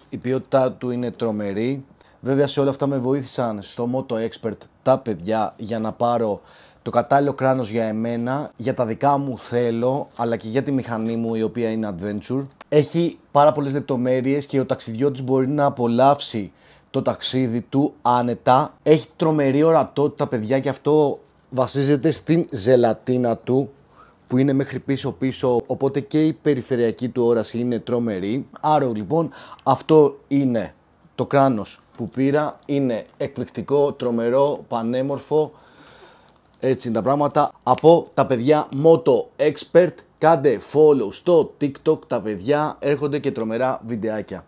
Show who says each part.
Speaker 1: Η ποιότητά του είναι τρομερή. Βέβαια σε όλα αυτά με βοήθησαν στο Moto Expert τα παιδιά για να πάρω το κατάλληλο κράνος για εμένα, για τα δικά μου θέλω, αλλά και για τη μηχανή μου η οποία είναι adventure. Έχει πάρα πολλές λεπτομέρειες και ο ταξιδιώτης μπορεί να απολαύσει το ταξίδι του άνετα. Έχει τρομερή ορατότητα παιδιά και αυτό βασίζεται στην ζελατίνα του που είναι μέχρι πίσω, οπότε και η περιφερειακή του όραση είναι τρομερή. Άρα λοιπόν αυτό είναι το κράνος που πήρα, είναι εκπληκτικό, τρομερό, πανέμορφο, έτσι είναι τα πράγματα. Από τα παιδιά Moto Expert, κάντε follow στο TikTok, τα παιδιά έρχονται και τρομερά βιντεάκια.